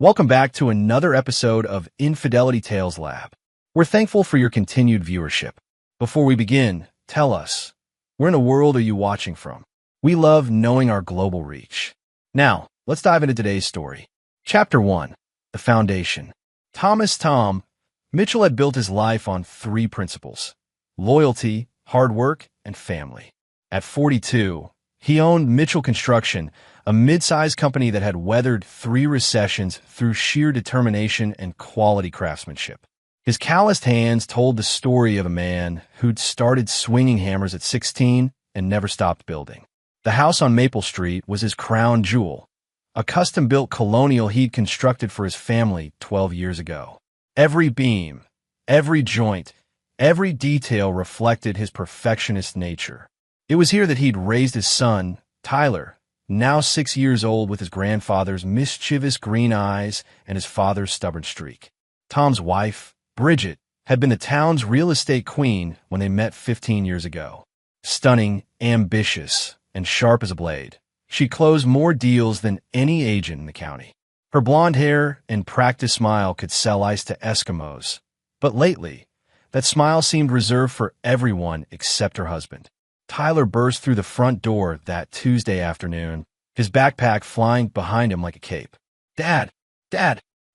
Welcome back to another episode of Infidelity Tales Lab. We're thankful for your continued viewership. Before we begin, tell us, where in the world are you watching from? We love knowing our global reach. Now, let's dive into today's story. Chapter 1. The Foundation. Tom Mitchell had built his life on three principles: loyalty, hard work, and family. At 42, he owned Mitchell Construction, a mid-sized company that had weathered three recessions through sheer determination and quality craftsmanship. His calloused hands told the story of a man who'd started swinging hammers at 16 and never stopped building. The house on Maple Street was his crown jewel, a custom-built colonial he'd constructed for his family 12 years ago. Every beam, every joint, every detail reflected his perfectionist nature. It was here that he'd raised his son, Tyler, now 6 years old, with his grandfather's mischievous green eyes and his father's stubborn streak. Tom's wife, Bridget, had been the town's real estate queen when they met 15 years ago. Stunning, ambitious, and sharp as a blade, she closed more deals than any agent in the county. Her blonde hair and practiced smile could sell ice to Eskimos, but lately, that smile seemed reserved for everyone except her husband. Tyler burst through the front door that Tuesday afternoon, his backpack flying behind him like a cape. Dad!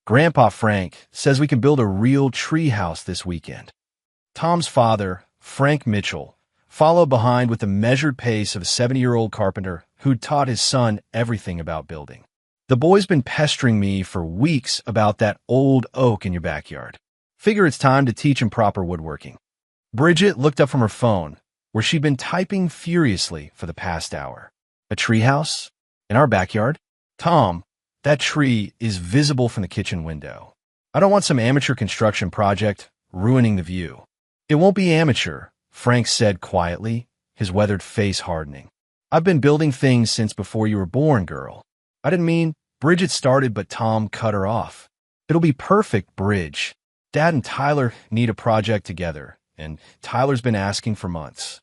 Grandpa Frank says we can build a real tree house this weekend." Tom's father, Frank Mitchell, followed behind with the measured pace of a 70-year-old carpenter who'd taught his son everything about building. "The boy's been pestering me for weeks about that old oak in your backyard. Figure it's time to teach him proper woodworking." Bridget looked up from her phone, where she'd been typing furiously for the past hour. "A treehouse? In our backyard? Tom, that tree is visible from the kitchen window. I don't want some amateur construction project ruining the view." "It won't be amateur," Frank said quietly, his weathered face hardening. "I've been building things since before you were born, girl." "I didn't mean—" Bridget started, but Tom cut her off. "It'll be perfect, Bridge. Dad and Tyler need a project together, and Tyler's been asking for months."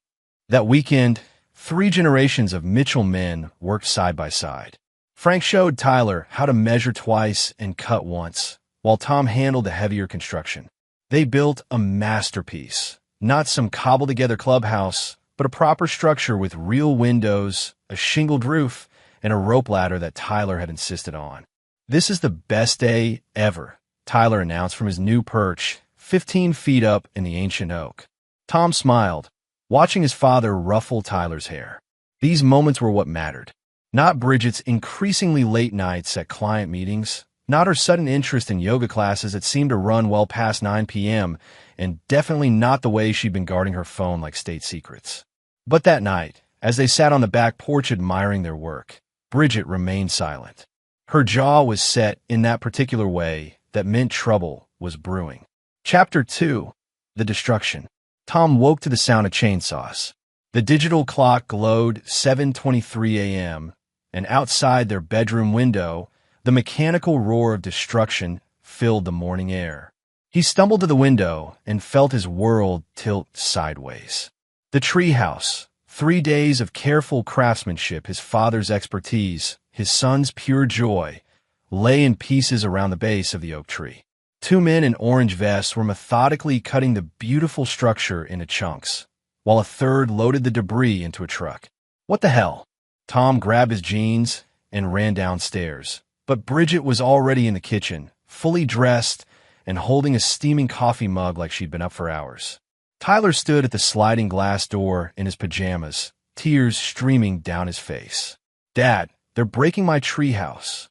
That weekend, 3 generations of Mitchell men worked side by side. Frank showed Tyler how to measure twice and cut once, while Tom handled the heavier construction. They built a masterpiece, not some cobbled-together clubhouse, but a proper structure with real windows, a shingled roof, and a rope ladder that Tyler had insisted on. "This is the best day ever," Tyler announced from his new perch, 15 feet up in the ancient oak. Tom smiled, watching his father ruffle Tyler's hair. These moments were what mattered. Not Bridget's increasingly late nights at client meetings, not her sudden interest in yoga classes that seemed to run well past 9 p.m., and definitely not the way she'd been guarding her phone like state secrets. But that night, as they sat on the back porch admiring their work, Bridget remained silent. Her jaw was set in that particular way that meant trouble was brewing. Chapter 2. The Destruction. Tom woke to the sound of chainsaws. The digital clock glowed 7:23 a.m., and outside their bedroom window, the mechanical roar of destruction filled the morning air. He stumbled to the window and felt his world tilt sideways. The treehouse, 3 days of careful craftsmanship, his father's expertise, his son's pure joy, lay in pieces around the base of the oak tree. 2 men in orange vests were methodically cutting the beautiful structure into chunks, while a third loaded the debris into a truck. "What the hell?" Tom grabbed his jeans and ran downstairs, but Bridget was already in the kitchen, fully dressed and holding a steaming coffee mug like she'd been up for hours. Tyler stood at the sliding glass door in his pajamas, tears streaming down his face. "Dad, they're breaking my treehouse."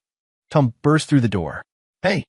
Tom burst through the door. Hey!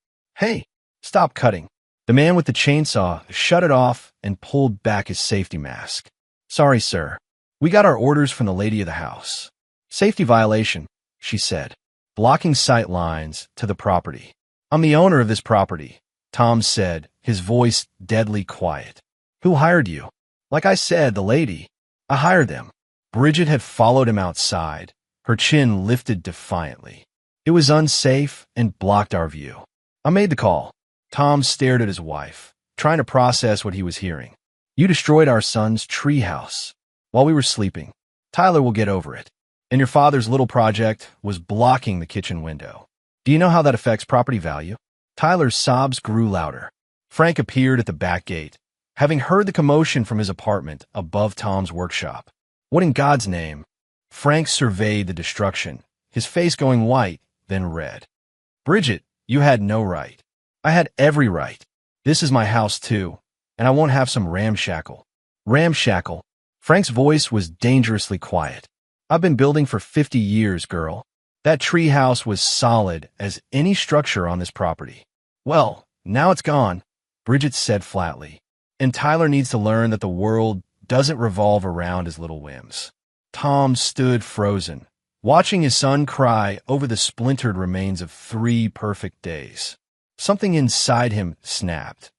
Stop cutting." The man with the chainsaw shut it off and pulled back his safety mask. "Sorry, sir. We got our orders from the lady of the house." "Safety violation," she said, blocking sight lines to the property. "I'm the owner of this property," Tom said, his voice deadly quiet. "Who hired you?" "Like I said, the lady. I hired them." Bridget had followed him outside, her chin lifted defiantly. "It was unsafe and blocked our view. I made the call." Tom stared at his wife, trying to process what he was hearing. "You destroyed our son's treehouse while we were sleeping. Tyler will get over it. And your father's little project was blocking the kitchen window." Do you know how that affects property value? Tyler's sobs grew louder. Frank appeared at the back gate, having heard the commotion from his apartment above Tom's workshop. What in God's name? Frank surveyed the destruction, his face going white, then red. Bridget, you had no right. I had every right. This is my house too, and I won't have some ramshackle. Ramshackle. Frank's voice was dangerously quiet. I've been building for 50 years, girl. That tree house was solid as any structure on this property. Well, now it's gone, Bridget said flatly. And Tyler needs to learn that the world doesn't revolve around his little whims. Tom stood frozen, watching his son cry over the splintered remains of 3 perfect days. Something inside him snapped,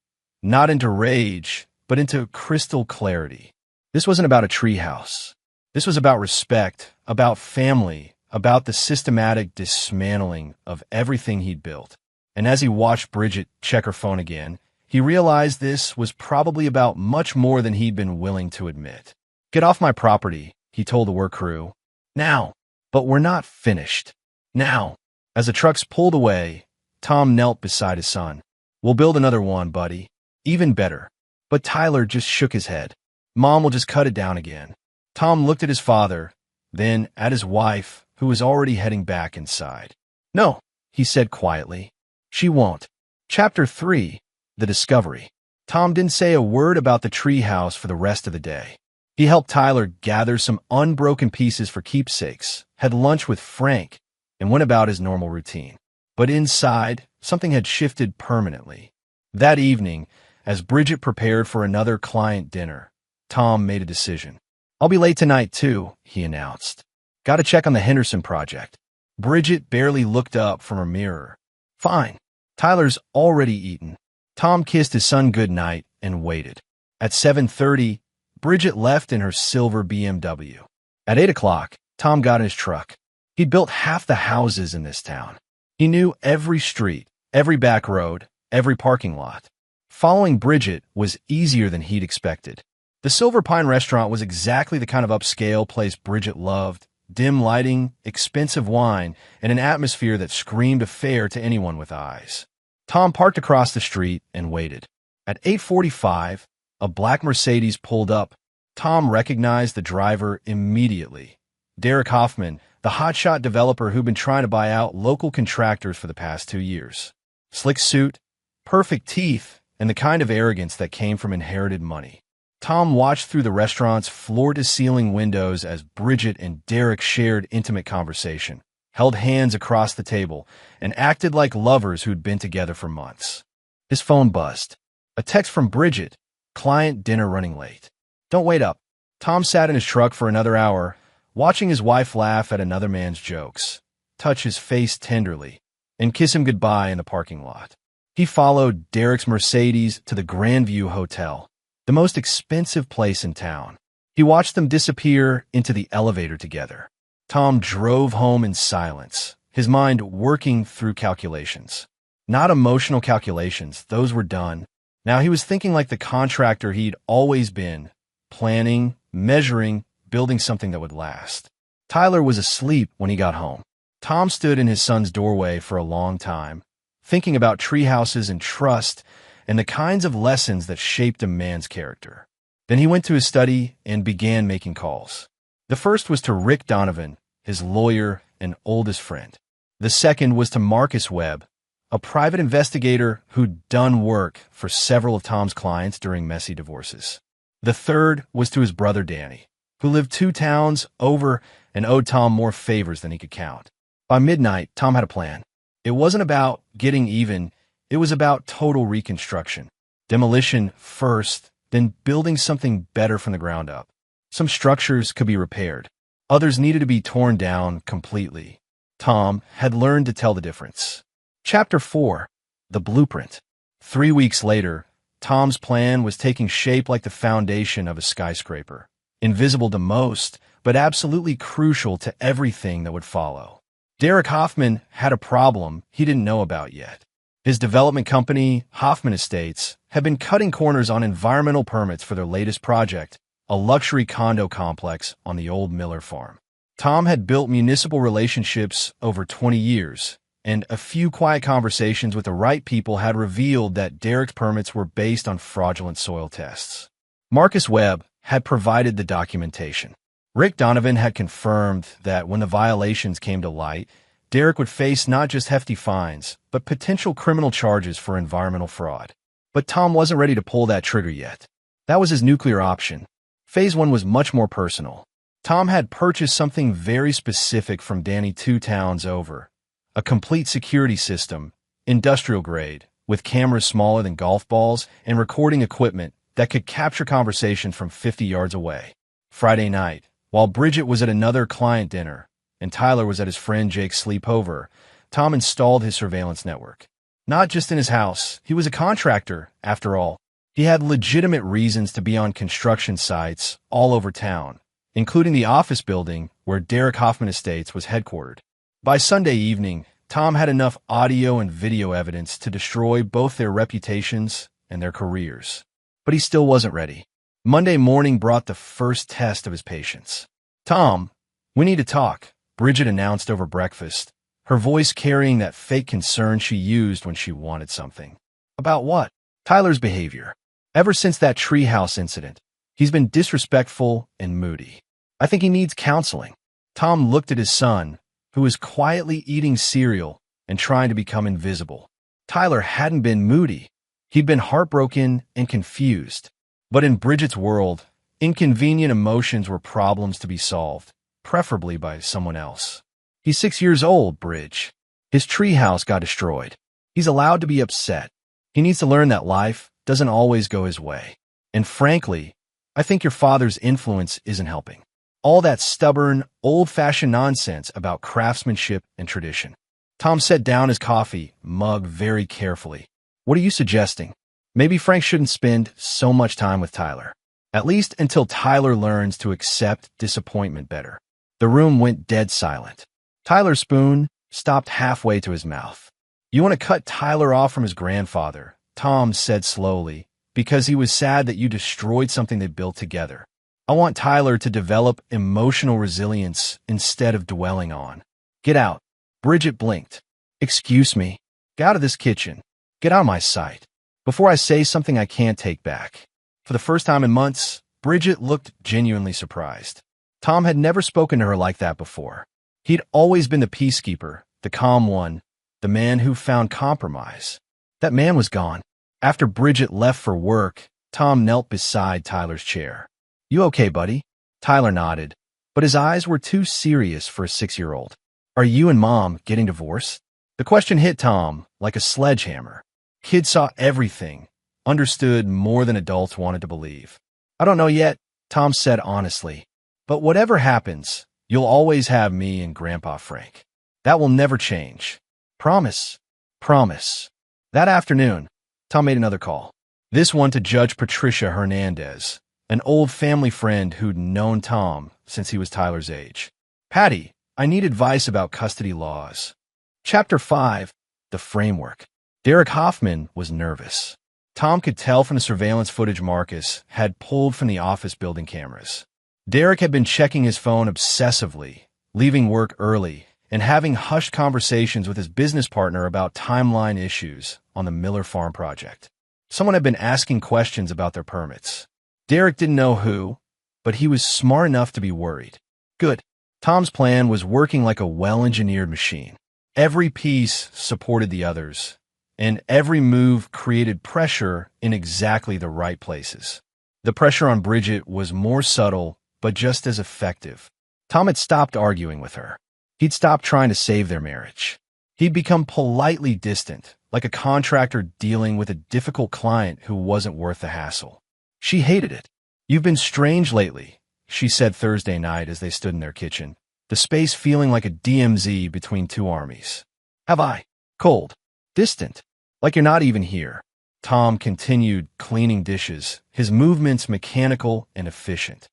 not into rage, but into crystal clarity. This wasn't about a treehouse. This was about respect, about family, about the systematic dismantling of everything he'd built. And as he watched Bridget check her phone again, he realized this was probably about much more than he'd been willing to admit. Get off my property, he told the work crew. Now. But we're not finished. Now. As the trucks pulled away, Tom knelt beside his son. We'll build another one, buddy. Even better. But Tyler just shook his head. Mom will just cut it down again. Tom looked at his father, then at his wife, who was already heading back inside. No, he said quietly. She won't. Chapter 3. The Discovery. Tom didn't say a word about the treehouse for the rest of the day. He helped Tyler gather some unbroken pieces for keepsakes, had lunch with Frank, and went about his normal routine. But inside, something had shifted permanently. That evening, as Bridget prepared for another client dinner, Tom made a decision. I'll be late tonight, too, he announced. Got to check on the Henderson project. Bridget barely looked up from her mirror. Fine. Tyler's already eaten. Tom kissed his son goodnight and waited. At 7:30, Bridget left in her silver BMW. At 8 o'clock, Tom got in his truck. He'd built half the houses in this town. He knew every street, every back road, every parking lot. Following Bridget was easier than he'd expected. The Silver Pine restaurant was exactly the kind of upscale place Bridget loved. Dim lighting, expensive wine, and an atmosphere that screamed affair to anyone with eyes. Tom parked across the street and waited. At 8:45, a black Mercedes pulled up. Tom recognized the driver immediately. Derek Hoffman, the hotshot developer who'd been trying to buy out local contractors for the past 2 years. Slick suit, perfect teeth, and the kind of arrogance that came from inherited money. Tom watched through the restaurant's floor-to-ceiling windows as Bridget and Derek shared intimate conversation, held hands across the table, and acted like lovers who'd been together for months. His phone buzzed. A text from Bridget. Client dinner running late. Don't wait up. Tom sat in his truck for another hour, watching his wife laugh at another man's jokes, touch his face tenderly, and kiss him goodbye in the parking lot. He followed Derek's Mercedes to the Grandview Hotel, the most expensive place in town. He watched them disappear into the elevator together. Tom drove home in silence, his mind working through calculations. Not emotional calculations, those were done. Now he was thinking like the contractor he'd always been, planning, measuring, building something that would last. Tyler was asleep when he got home. Tom stood in his son's doorway for a long time, thinking about treehouses and trust and the kinds of lessons that shaped a man's character. Then he went to his study and began making calls. The first was to Rick Donovan, his lawyer and oldest friend. The second was to Marcus Webb, a private investigator who'd done work for several of Tom's clients during messy divorces. The third was to his brother Danny, who lived 2 towns over and owed Tom more favors than he could count. By midnight, Tom had a plan. It wasn't about getting even, it was about total reconstruction. Demolition first, then building something better from the ground up. Some structures could be repaired. Others needed to be torn down completely. Tom had learned to tell the difference. Chapter 4. The Blueprint. 3 weeks later, Tom's plan was taking shape like the foundation of a skyscraper. Invisible to most, but absolutely crucial to everything that would follow. Derek Hoffman had a problem he didn't know about yet. His development company, Hoffman Estates, had been cutting corners on environmental permits for their latest project, a luxury condo complex on the old Miller farm. Tom had built municipal relationships over 20 years, and a few quiet conversations with the right people had revealed that Derek's permits were based on fraudulent soil tests. Marcus Webb had provided the documentation. Rick Donovan had confirmed that when the violations came to light, Derek would face not just hefty fines, but potential criminal charges for environmental fraud. But Tom wasn't ready to pull that trigger yet. That was his nuclear option. Phase 1 was much more personal. Tom had purchased something very specific from Danny 2 towns over. A complete security system, industrial grade, with cameras smaller than golf balls and recording equipment that could capture conversations from 50 yards away. Friday night, while Bridget was at another client dinner and Tyler was at his friend Jake's sleepover, Tom installed his surveillance network. Not just in his house, he was a contractor, after all. He had legitimate reasons to be on construction sites all over town, including the office building where Derek Hoffman Estates was headquartered. By Sunday evening, Tom had enough audio and video evidence to destroy both their reputations and their careers. But he still wasn't ready. Monday morning brought the first test of his patience. "Tom, we need to talk," Bridget announced over breakfast, her voice carrying that fake concern she used when she wanted something. "About what?" "Tyler's behavior. Ever since that treehouse incident, he's been disrespectful and moody. I think he needs counseling." Tom looked at his son, who was quietly eating cereal and trying to become invisible. Tyler hadn't been moody. He'd been heartbroken and confused. But in Bridget's world, inconvenient emotions were problems to be solved, preferably by someone else. "He's 6 years old, Bridge. His treehouse got destroyed. He's allowed to be upset. He needs to learn that life doesn't always go his way. And frankly, I think your father's influence isn't helping. All that stubborn, old-fashioned nonsense about craftsmanship and tradition." Tom set down his coffee mug very carefully. "What are you suggesting?" "Maybe Frank shouldn't spend so much time with Tyler. At least until Tyler learns to accept disappointment better." The room went dead silent. Tyler's spoon stopped halfway to his mouth. "You want to cut Tyler off from his grandfather," Tom said slowly, "because he was sad that you destroyed something they built together. I want Tyler to develop emotional resilience instead of dwelling on." "Get out." Bridget blinked. "Excuse me. Get out of this kitchen. Get out of my sight before I say something I can't take back." For the first time in months, Bridget looked genuinely surprised. Tom had never spoken to her like that before. He'd always been the peacekeeper, the calm one, the man who found compromise. That man was gone. After Bridget left for work, Tom knelt beside Tyler's chair. "You okay, buddy?" Tyler nodded, but his eyes were too serious for a 6-year-old. "Are you and Mom getting divorced?" The question hit Tom like a sledgehammer. Kids saw everything, understood more than adults wanted to believe. "I don't know yet," Tom said honestly. "But whatever happens, you'll always have me and Grandpa Frank. That will never change. Promise." "Promise." That afternoon, Tom made another call. This one to Judge Patricia Hernandez, an old family friend who'd known Tom since he was Tyler's age. "Patty, I need advice about custody laws." Chapter 5, The Framework. Derek Hoffman was nervous. Tom could tell from the surveillance footage Marcus had pulled from the office building cameras. Derek had been checking his phone obsessively, leaving work early, and having hushed conversations with his business partner about timeline issues on the Miller Farm project. Someone had been asking questions about their permits. Derek didn't know who, but he was smart enough to be worried. Good. Tom's plan was working like a well-engineered machine. Every piece supported the others, and every move created pressure in exactly the right places. The pressure on Bridget was more subtle, but just as effective. Tom had stopped arguing with her. He'd stopped trying to save their marriage. He'd become politely distant, like a contractor dealing with a difficult client who wasn't worth the hassle. She hated it. "You've been strange lately," she said Thursday night as they stood in their kitchen, the space feeling like a DMZ between two armies. "Have I?" "Cold. Distant. Like you're not even here." Tom continued cleaning dishes, his movements mechanical and efficient.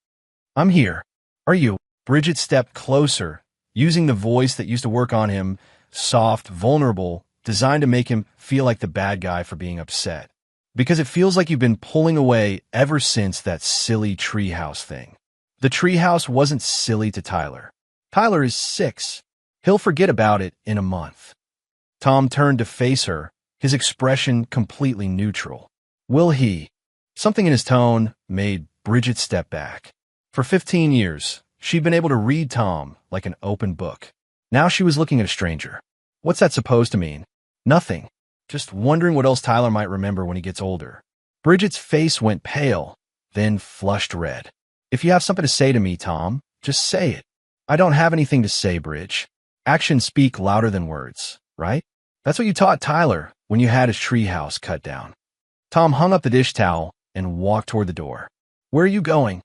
"I'm here. Are you?" Bridget stepped closer, using the voice that used to work on him, soft, vulnerable, designed to make him feel like the bad guy for being upset. "Because it feels like you've been pulling away ever since that silly treehouse thing." The treehouse wasn't silly to Tyler. Tyler is 6. He'll forget about it in a month. Tom turned to face her, his expression completely neutral. Will he? Something in his tone made Bridget step back. For 15 years, she'd been able to read Tom like an open book. Now she was looking at a stranger. What's that supposed to mean? Nothing. Just wondering what else Tyler might remember when he gets older. Bridget's face went pale, then flushed red. If you have something to say to me, Tom, just say it. I don't have anything to say, Bridge. Actions speak louder than words, right? That's what you taught Tyler when you had his treehouse cut down. Tom hung up the dish towel and walked toward the door. Where are you going?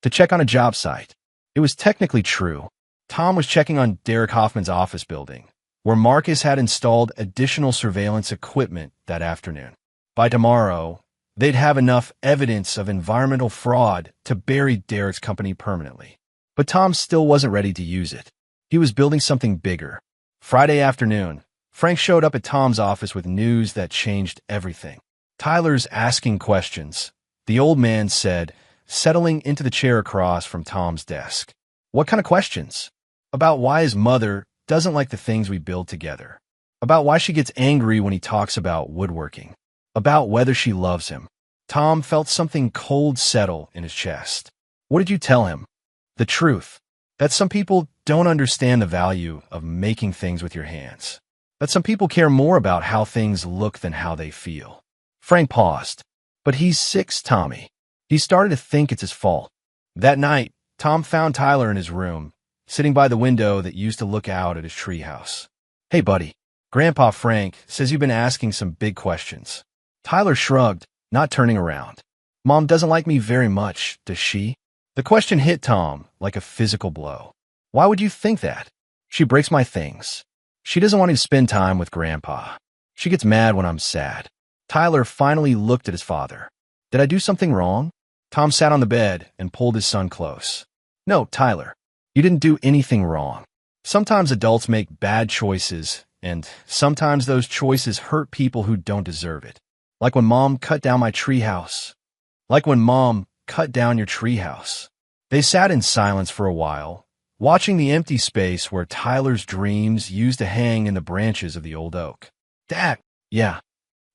To check on a job site. It was technically true. Tom was checking on Derek Hoffman's office building, where Marcus had installed additional surveillance equipment that afternoon. By tomorrow, they'd have enough evidence of environmental fraud to bury Derek's company permanently. But Tom still wasn't ready to use it. He was building something bigger. Friday afternoon, Frank showed up at Tom's office with news that changed everything. Tyler's asking questions, the old man said, settling into the chair across from Tom's desk. What kind of questions? About why his mother doesn't like the things we build together. About why she gets angry when he talks about woodworking. About whether she loves him. Tom felt something cold settle in his chest. What did you tell him? The truth. That some people don't understand the value of making things with your hands. That some people care more about how things look than how they feel. Frank paused. But he's 6, Tommy. He started to think it's his fault. That night, Tom found Tyler in his room, sitting by the window that used to look out at his treehouse. Hey, buddy. Grandpa Frank says you've been asking some big questions. Tyler shrugged, not turning around. Mom doesn't like me very much, does she? The question hit Tom like a physical blow. Why would you think that? She breaks my things. She doesn't want me to spend time with Grandpa. She gets mad when I'm sad. Tyler finally looked at his father. Did I do something wrong? Tom sat on the bed and pulled his son close. No, Tyler, you didn't do anything wrong. Sometimes adults make bad choices, and sometimes those choices hurt people who don't deserve it. Like when Mom cut down my treehouse. Like when Mom cut down your treehouse. They sat in silence for a while, watching the empty space where Tyler's dreams used to hang in the branches of the old oak. Dad, yeah.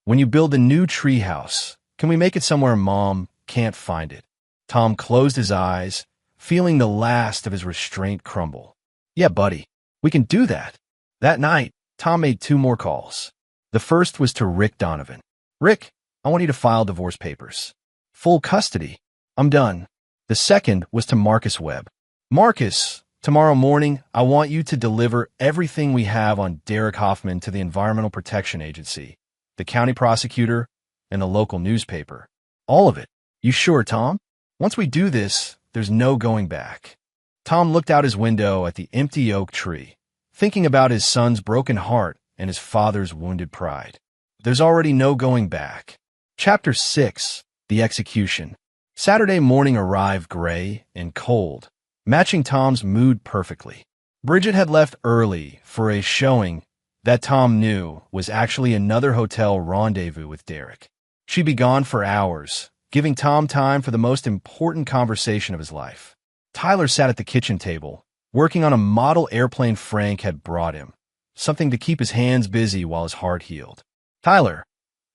When you build a new treehouse, can we make it somewhere Mom can't find it? Tom closed his eyes, feeling the last of his restraint crumble. Yeah, buddy, we can do that. That night, Tom made 2 more calls. The first was to Rick Donovan. Rick, I want you to file divorce papers. Full custody. I'm done. The second was to Marcus Webb. Marcus, tomorrow morning, I want you to deliver everything we have on Derek Hoffman to the Environmental Protection Agency, the county prosecutor, and the local newspaper. All of it. You sure, Tom? Once we do this, there's no going back. Tom looked out his window at the empty oak tree, thinking about his son's broken heart and his father's wounded pride. There's already no going back. Chapter 6, The Execution. Saturday morning arrived gray and cold, matching Tom's mood perfectly. Bridget had left early for a showing that Tom knew was actually another hotel rendezvous with Derek. She'd be gone for hours, giving Tom time for the most important conversation of his life. Tyler sat at the kitchen table, working on a model airplane Frank had brought him, something to keep his hands busy while his heart healed. Tyler,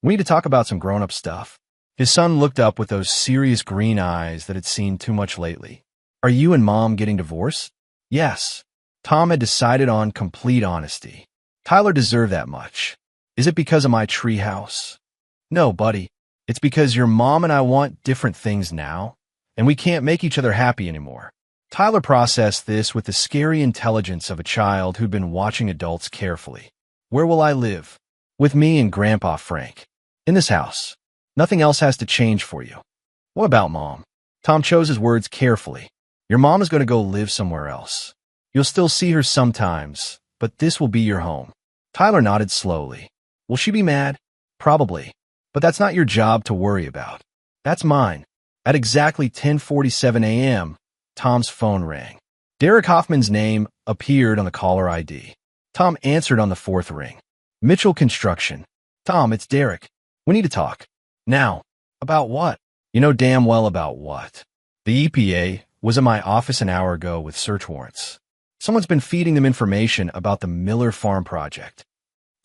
we need to talk about some grown-up stuff. His son looked up with those serious green eyes that had seen too much lately. Are you and Mom getting divorced? Yes. Tom had decided on complete honesty. Tyler deserved that much. Is it because of my treehouse? No, buddy. It's because your mom and I want different things now, and we can't make each other happy anymore. Tyler processed this with the scary intelligence of a child who'd been watching adults carefully. Where will I live? With me and Grandpa Frank. In this house. Nothing else has to change for you. What about Mom? Tom chose his words carefully. Your mom is going to go live somewhere else. You'll still see her sometimes, but this will be your home. Tyler nodded slowly. Will she be mad? Probably. But that's not your job to worry about. That's mine. At exactly 10:47 a.m., Tom's phone rang. Derek Hoffman's name appeared on the caller ID. Tom answered on the 4th ring. Mitchell Construction. Tom, it's Derek. We need to talk. Now. About what? You know damn well about what. The EPA was in my office an hour ago with search warrants. Someone's been feeding them information about the Miller Farm project.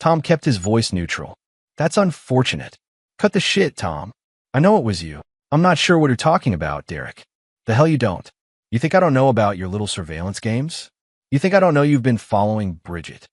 Tom kept his voice neutral. That's unfortunate. Cut the shit, Tom. I know it was you. I'm not sure what you're talking about, Derek. The hell you don't. You think I don't know about your little surveillance games? You think I don't know you've been following Bridget?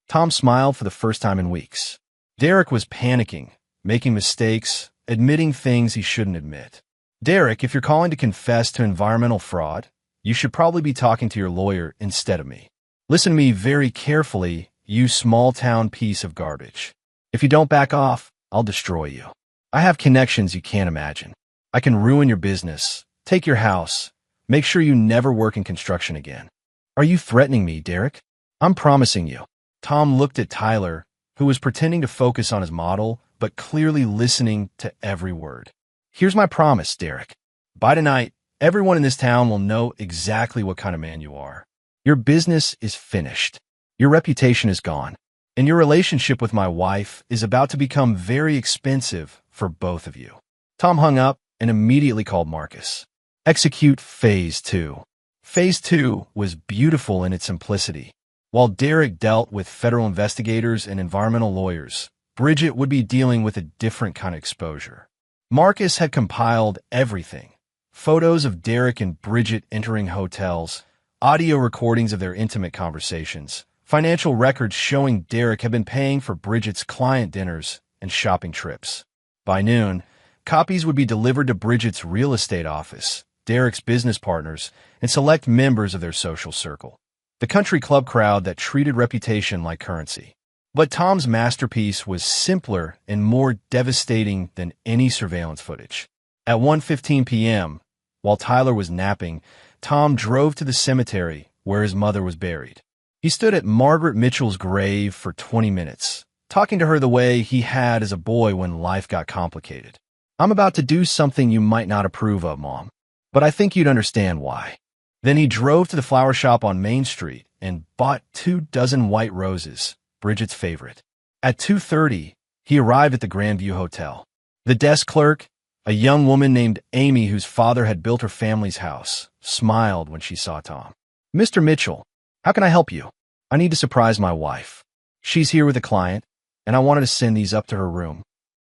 Tom smiled for the first time in weeks. Derek was panicking, making mistakes, admitting things he shouldn't admit. Derek, if you're calling to confess to environmental fraud, you should probably be talking to your lawyer instead of me. Listen to me very carefully, you small-town piece of garbage. If you don't back off, I'll destroy you. I have connections you can't imagine. I can ruin your business, take your house, make sure you never work in construction again. Are you threatening me, Derek? I'm promising you. Tom looked at Tyler, who was pretending to focus on his model, but clearly listening to every word. Here's my promise, Derek. By tonight, everyone in this town will know exactly what kind of man you are. Your business is finished. Your reputation is gone. And your relationship with my wife is about to become very expensive for both of you. Tom hung up and immediately called Marcus. Execute Phase 2. Phase 2 was beautiful in its simplicity. While Derek dealt with federal investigators and environmental lawyers, Bridget would be dealing with a different kind of exposure. Marcus had compiled everything. Photos of Derek and Bridget entering hotels, audio recordings of their intimate conversations, financial records showing Derek had been paying for Bridget's client dinners and shopping trips. By noon, copies would be delivered to Bridget's real estate office, Derek's business partners, and select members of their social circle. The country club crowd that treated reputation like currency. But Tom's masterpiece was simpler and more devastating than any surveillance footage. At 1:15 p.m., while Tyler was napping, Tom drove to the cemetery where his mother was buried. He stood at Margaret Mitchell's grave for 20 minutes, talking to her the way he had as a boy when life got complicated. I'm about to do something you might not approve of, Mom, but I think you'd understand why. Then he drove to the flower shop on Main Street and bought 24 white roses, Bridget's favorite. At 2:30, he arrived at the Grandview Hotel. The desk clerk, a young woman named Amy whose father had built her family's house, smiled when she saw Tom. Mr. Mitchell, how can I help you? I need to surprise my wife. She's here with a client, and I wanted to send these up to her room.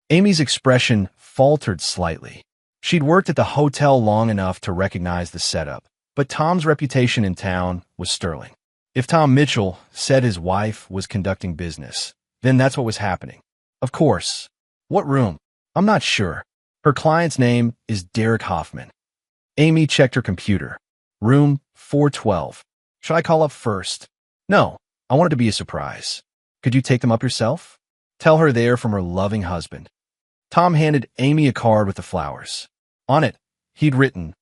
Amy's expression faltered slightly. She'd worked at the hotel long enough to recognize the setup, but Tom's reputation in town was sterling. If Tom Mitchell said his wife was conducting business, then that's what was happening. Of course. What room? I'm not sure. Her client's name is Derek Hoffman. Amy checked her computer. Room 412. Should I call up first? No, I want it to be a surprise. Could you take them up yourself? Tell her they're from her loving husband. Tom handed Amy a card with the flowers. On it, he'd written,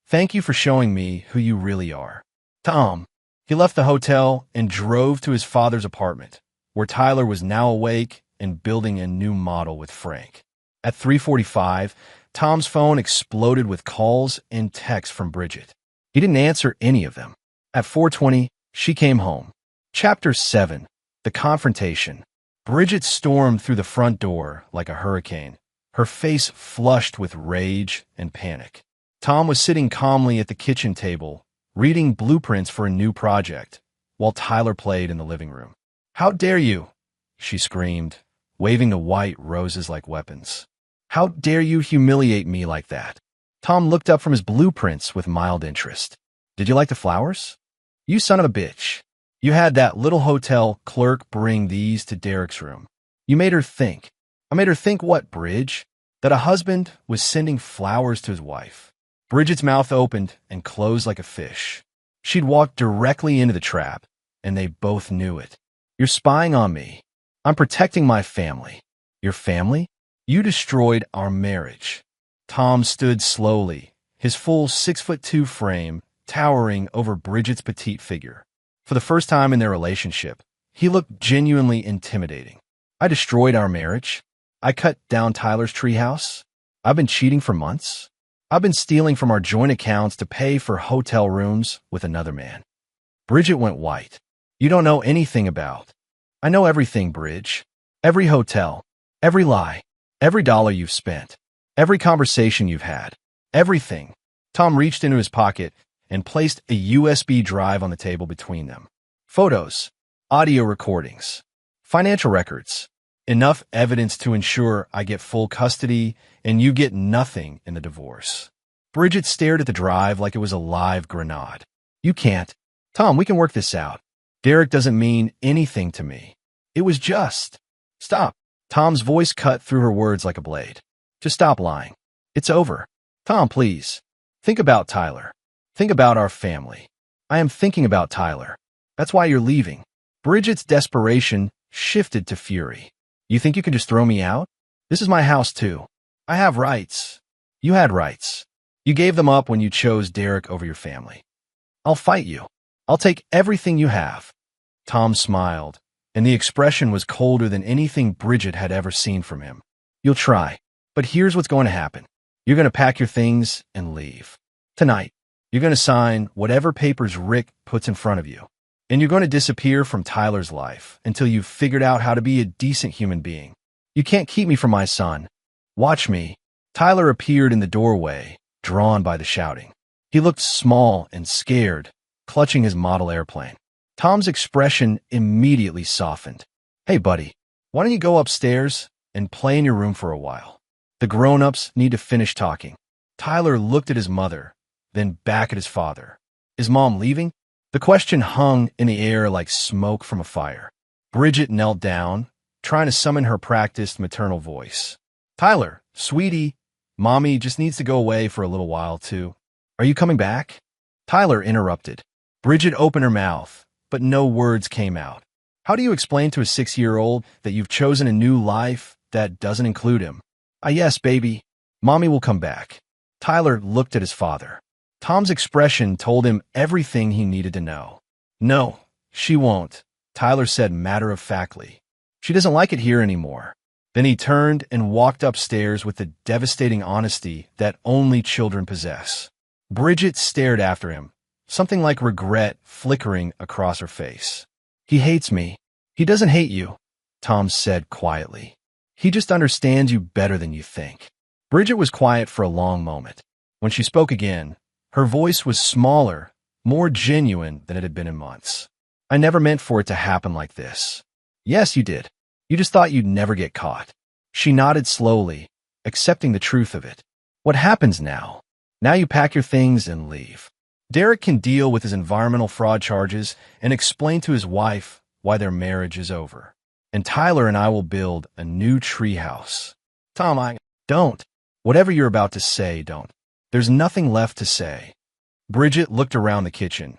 "Thank you for showing me who you really are." Tom. He left the hotel and drove to his father's apartment, where Tyler was now awake and building a new model with Frank. At 3:45, Tom's phone exploded with calls and texts from Bridget. He didn't answer any of them. At 4:20, she came home. Chapter 7. The Confrontation. Bridget stormed through the front door like a hurricane, her face flushed with rage and panic. Tom was sitting calmly at the kitchen table, reading blueprints for a new project, while Tyler played in the living room. "How dare you?" she screamed, waving the white roses like weapons. "How dare you humiliate me like that?" Tom looked up from his blueprints with mild interest. "Did you like the flowers? You son of a bitch. You had that little hotel clerk bring these to Derek's room. You made her think." "I made her think what, Bridge? That a husband was sending flowers to his wife." Bridget's mouth opened and closed like a fish. She'd walked directly into the trap, and they both knew it. "You're spying on me. I'm protecting my family." "Your family? You destroyed our marriage." Tom stood slowly, his full 6'2" frame towering over Bridget's petite figure. For the first time in their relationship, he looked genuinely intimidating. "I destroyed our marriage. I cut down Tyler's treehouse. I've been cheating for months. I've been stealing from our joint accounts to pay for hotel rooms with another man." Bridget went white. "You don't know anything about." "I know everything, Bridge. Every hotel, every lie, every dollar you've spent, every conversation you've had, everything." Tom reached into his pocket and placed a USB drive on the table between them. Photos, audio recordings, Financial records. Enough evidence to ensure I get full custody and you get nothing in the divorce. Bridget stared at the drive like it was a live grenade. You can't. Tom, we can work this out. Derek doesn't mean anything to me. It was just. Stop. Tom's voice cut through her words like a blade. Just stop lying. It's over. Tom, please. Think about Tyler. Think about our family. I am thinking about Tyler. That's why you're leaving. Bridget's desperation shifted to fury. You think you can just throw me out? This is my house too. I have rights. You had rights. You gave them up when you chose Derek over your family. I'll fight you. I'll take everything you have. Tom smiled, and the expression was colder than anything Bridget had ever seen from him. You'll try, but here's what's going to happen. You're going to pack your things and leave. Tonight, you're going to sign whatever papers Rick puts in front of you, and you're going to disappear from Tyler's life until you've figured out how to be a decent human being. You can't keep me from my son. Watch me. Tyler appeared in the doorway, drawn by the shouting. He looked small and scared, clutching his model airplane. Tom's expression immediately softened. Hey, buddy, why don't you go upstairs and play in your room for a while? The grown-ups need to finish talking. Tyler looked at his mother, then back at his father. Is Mom leaving? The question hung in the air like smoke from a fire. Bridget knelt down, trying to summon her practiced maternal voice. Tyler, sweetie, Mommy just needs to go away for a little while, too. Are you coming back? Tyler interrupted. Bridget opened her mouth, but no words came out. How do you explain to a 6-year-old that you've chosen a new life that doesn't include him? Yes, baby. Mommy will come back. Tyler looked at his father. Tom's expression told him everything he needed to know. No, she won't, Tyler said matter-of-factly. She doesn't like it here anymore. Then he turned and walked upstairs with the devastating honesty that only children possess. Bridget stared after him, something like regret flickering across her face. He hates me. He doesn't hate you, Tom said quietly. He just understands you better than you think. Bridget was quiet for a long moment. When she spoke again, her voice was smaller, more genuine than it had been in months. I never meant for it to happen like this. Yes, you did. You just thought you'd never get caught. She nodded slowly, accepting the truth of it. What happens now? Now you pack your things and leave. Derek can deal with his environmental fraud charges and explain to his wife why their marriage is over. And Tyler and I will build a new treehouse. Tom, don't. Whatever you're about to say, don't. There's nothing left to say. Bridget looked around the kitchen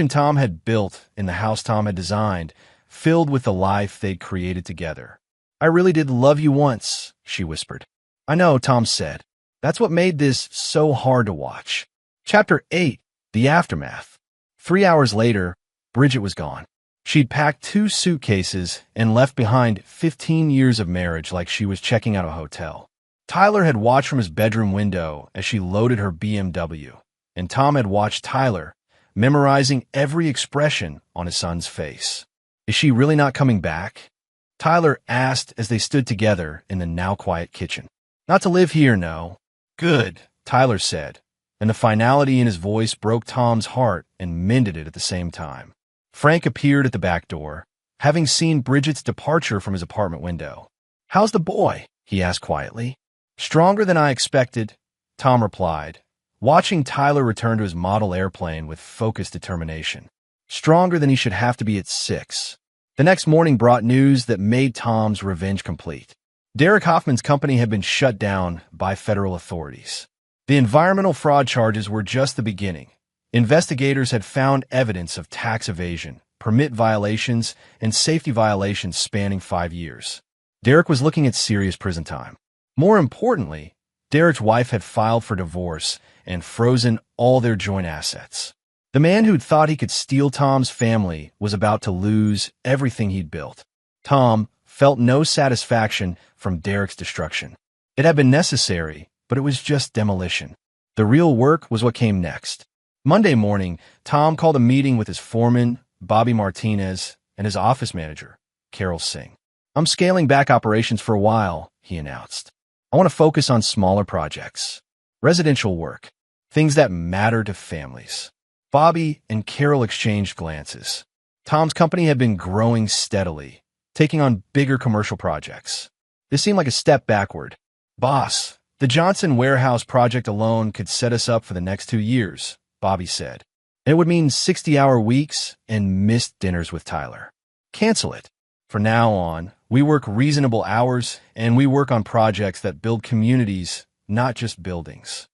Tom had built in the house Tom had designed, filled with the life they'd created together. I really did love you once, she whispered. I know, Tom said. That's what made this so hard to watch. Chapter 8, The Aftermath. 3 hours later, Bridget was gone. She'd packed 2 suitcases and left behind 15 years of marriage like she was checking out a hotel. Tyler had watched from his bedroom window as she loaded her BMW, and Tom had watched Tyler, memorizing every expression on his son's face. Is she really not coming back? Tyler asked as they stood together in the now-quiet kitchen. Not to live here, no. Good, Tyler said, and the finality in his voice broke Tom's heart and mended it at the same time. Frank appeared at the back door, having seen Bridget's departure from his apartment window. How's the boy? He asked quietly. Stronger than I expected, Tom replied, watching Tyler return to his model airplane with focused determination. Stronger than he should have to be at 6. The next morning brought news that made Tom's revenge complete. Derek Hoffman's company had been shut down by federal authorities. The environmental fraud charges were just the beginning. Investigators had found evidence of tax evasion, permit violations, and safety violations spanning 5 years. Derek was looking at serious prison time. More importantly, Derek's wife had filed for divorce and frozen all their joint assets. The man who'd thought he could steal Tom's family was about to lose everything he'd built. Tom felt no satisfaction from Derek's destruction. It had been necessary, but it was just demolition. The real work was what came next. Monday morning, Tom called a meeting with his foreman, Bobby Martinez, and his office manager, Carol Singh. I'm scaling back operations for a while, he announced. I want to focus on smaller projects, residential work, things that matter to families. Bobby and Carol exchanged glances. Tom's company had been growing steadily, taking on bigger commercial projects. This seemed like a step backward. Boss, the Johnson warehouse project alone could set us up for the next 2 years, Bobby said. It would mean 60-hour weeks and missed dinners with Tyler. Cancel it. From now on, we work reasonable hours and we work on projects that build communities, not just buildings.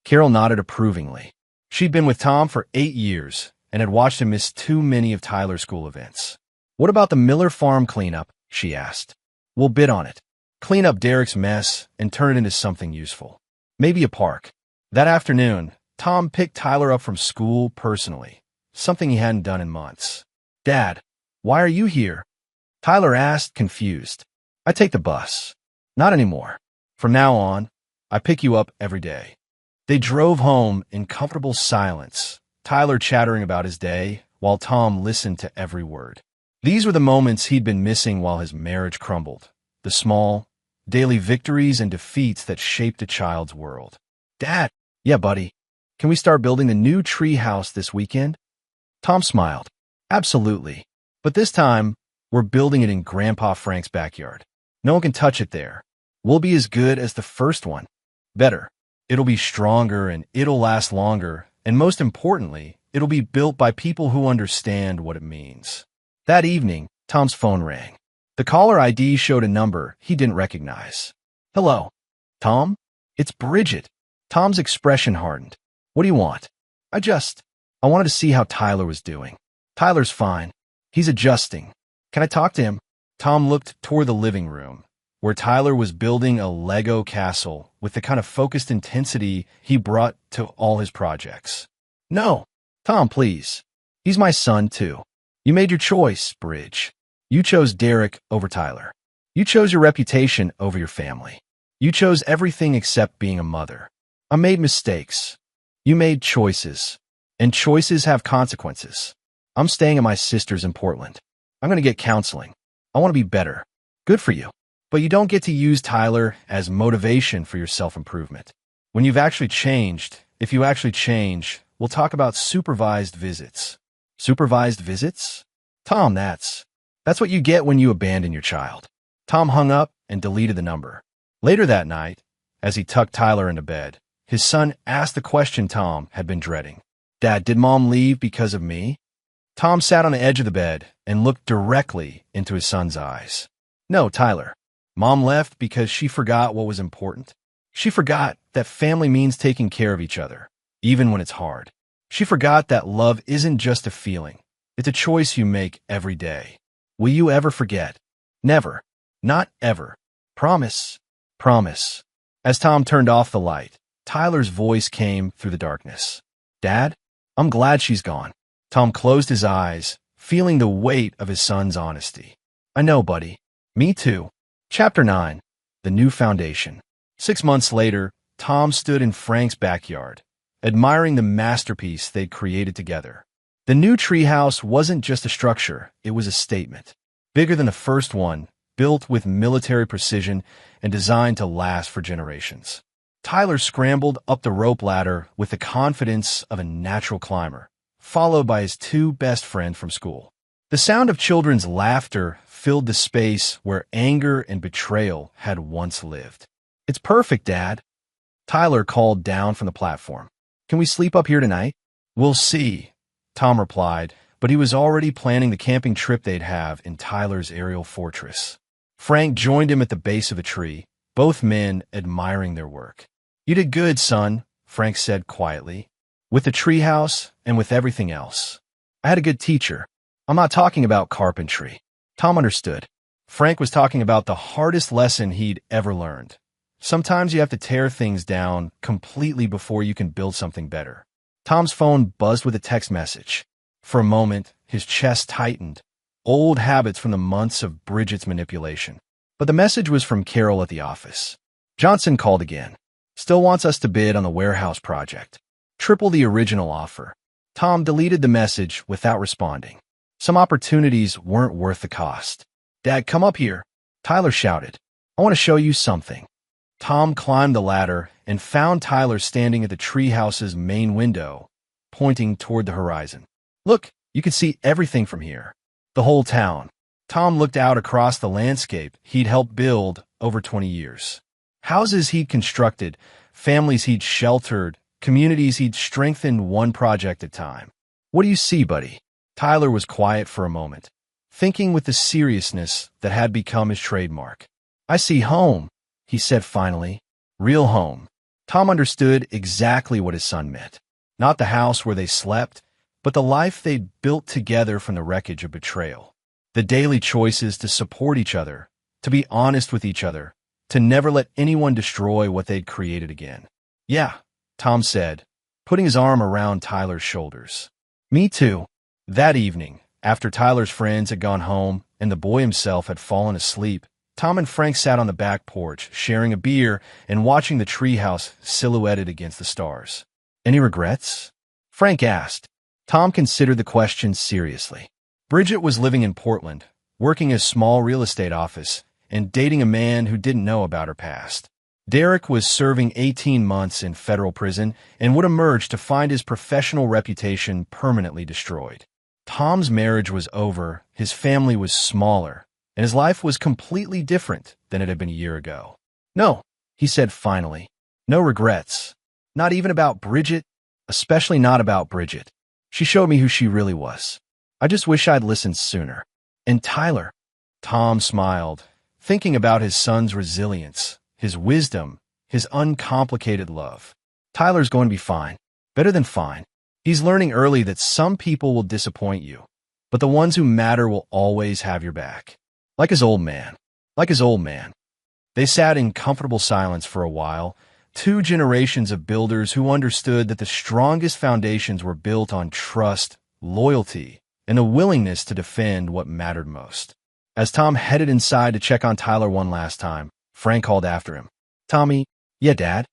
Carol nodded approvingly. She'd been with Tom for 8 years and had watched him miss too many of Tyler's school events. What about the Miller Farm cleanup? She asked. We'll bid on it. Clean up Derek's mess and turn it into something useful. Maybe a park. That afternoon, Tom picked Tyler up from school personally, something he hadn't done in months. Dad, why are you here? Tyler asked, confused. I take the bus. Not anymore. From now on, I pick you up every day. They drove home in comfortable silence, Tyler chattering about his day while Tom listened to every word. These were the moments he'd been missing while his marriage crumbled, the small, daily victories and defeats that shaped a child's world. Dad, yeah, buddy. Can we start building the new tree house this weekend? Tom smiled. Absolutely. But this time, we're building it in Grandpa Frank's backyard. No one can touch it there. We'll be as good as the first one. Better. It'll be stronger and it'll last longer. And most importantly, it'll be built by people who understand what it means. That evening, Tom's phone rang. The caller ID showed a number he didn't recognize. Hello. Tom? It's Bridget. Tom's expression hardened. What do you want? I wanted to see how Tyler was doing. Tyler's fine. He's adjusting. Can I talk to him? Tom looked toward the living room, where Tyler was building a Lego castle with the kind of focused intensity he brought to all his projects. No. Tom, please. He's my son, too. You made your choice, Bridge. You chose Derek over Tyler. You chose your reputation over your family. You chose everything except being a mother. I made mistakes. You made choices. And choices have consequences. I'm staying at my sister's in Portland. I'm going to get counseling. I want to be better. Good for you. But you don't get to use Tyler as motivation for your self-improvement. When you've actually changed, if you actually change, we'll talk about supervised visits. Supervised visits? Tom, that's what you get when you abandon your child. Tom hung up and deleted the number. Later that night, as he tucked Tyler into bed, his son asked the question Tom had been dreading. Dad, did Mom leave because of me? Tom sat on the edge of the bed and looked directly into his son's eyes. No, Tyler. Mom left because she forgot what was important. She forgot that family means taking care of each other, even when it's hard. She forgot that love isn't just a feeling. It's a choice you make every day. Will you ever forget? Never. Not ever. Promise. Promise. As Tom turned off the light, Tyler's voice came through the darkness. Dad, I'm glad she's gone. Tom closed his eyes, feeling the weight of his son's honesty. I know, buddy. Me too. Chapter 9. The New Foundation. 6 months later, Tom stood in Frank's backyard, admiring the masterpiece they'd created together. The new treehouse wasn't just a structure, it was a statement. Bigger than the first one, built with military precision and designed to last for generations. Tyler scrambled up the rope ladder with the confidence of a natural climber, followed by his two best friends from school. The sound of children's laughter filled the space where anger and betrayal had once lived. It's perfect, Dad. Tyler called down from the platform. Can we sleep up here tonight? We'll see, Tom replied, but he was already planning the camping trip they'd have in Tyler's aerial fortress. Frank joined him at the base of a tree, both men admiring their work. You did good, son, Frank said quietly. With the treehouse and with everything else. I had a good teacher. I'm not talking about carpentry. Tom understood. Frank was talking about the hardest lesson he'd ever learned. Sometimes you have to tear things down completely before you can build something better. Tom's phone buzzed with a text message. For a moment, his chest tightened. Old habits from the months of Bridget's manipulation. But the message was from Carol at the office. Johnson called again. Still wants us to bid on the warehouse project. Triple the original offer. Tom deleted the message without responding. Some opportunities weren't worth the cost. Dad, come up here, Tyler shouted. I want to show you something. Tom climbed the ladder and found Tyler standing at the treehouse's main window, pointing toward the horizon. Look, you can see everything from here. The whole town. Tom looked out across the landscape he'd helped build over 20 years. Houses he'd constructed, families he'd sheltered, communities he'd strengthened one project at a time. "What do you see, buddy?" Tyler was quiet for a moment, thinking with the seriousness that had become his trademark. "I see home," he said finally. "Real home." Tom understood exactly what his son meant. Not the house where they slept, but the life they'd built together from the wreckage of betrayal. The daily choices to support each other, to be honest with each other, to never let anyone destroy what they'd created again. "Yeah," Tom said, putting his arm around Tyler's shoulders. "Me too." That evening, after Tyler's friends had gone home and the boy himself had fallen asleep, Tom and Frank sat on the back porch, sharing a beer and watching the treehouse silhouetted against the stars. "Any regrets?" Frank asked. Tom considered the question seriously. Bridget was living in Portland, working a small real estate office, and dating a man who didn't know about her past. Derek was serving 18 months in federal prison and would emerge to find his professional reputation permanently destroyed. Tom's marriage was over, his family was smaller, and his life was completely different than it had been a year ago. "No," he said finally. "No regrets. Not even about Bridget, especially not about Bridget. She showed me who she really was. I just wish I'd listened sooner. And Tyler." Tom smiled, thinking about his son's resilience, his wisdom, his uncomplicated love. "Tyler's going to be fine. Better than fine. He's learning early that some people will disappoint you, but the ones who matter will always have your back. Like his old man. Like his old man." They sat in comfortable silence for a while, two generations of builders who understood that the strongest foundations were built on trust, loyalty, and a willingness to defend what mattered most. As Tom headed inside to check on Tyler one last time, Frank called after him. "Tommy." "Yeah, Dad?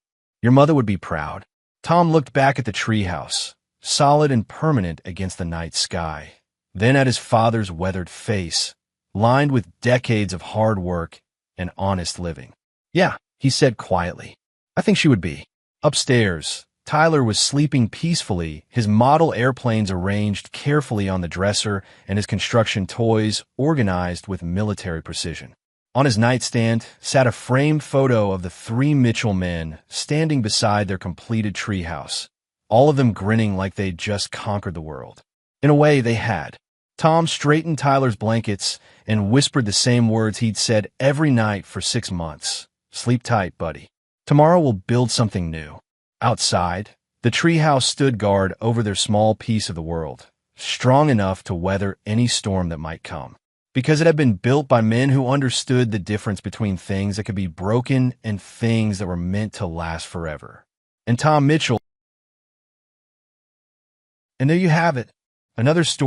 Your mother would be proud." Tom looked back at the treehouse, solid and permanent against the night sky, then at his father's weathered face, lined with decades of hard work and honest living. "Yeah," he said quietly. "I think she would be." Upstairs, Tyler was sleeping peacefully, his model airplanes arranged carefully on the dresser and his construction toys organized with military precision. On his nightstand sat a framed photo of the three Mitchell men standing beside their completed treehouse, all of them grinning like they'd just conquered the world. In a way, they had. Tom straightened Tyler's blankets and whispered the same words he'd said every night for 6 months. "Sleep tight, buddy. Tomorrow we'll build something new." Outside, the treehouse stood guard over their small piece of the world, strong enough to weather any storm that might come. Because it had been built by men who understood the difference between things that could be broken and things that were meant to last forever. And Tom Mitchell. And there you have it, another story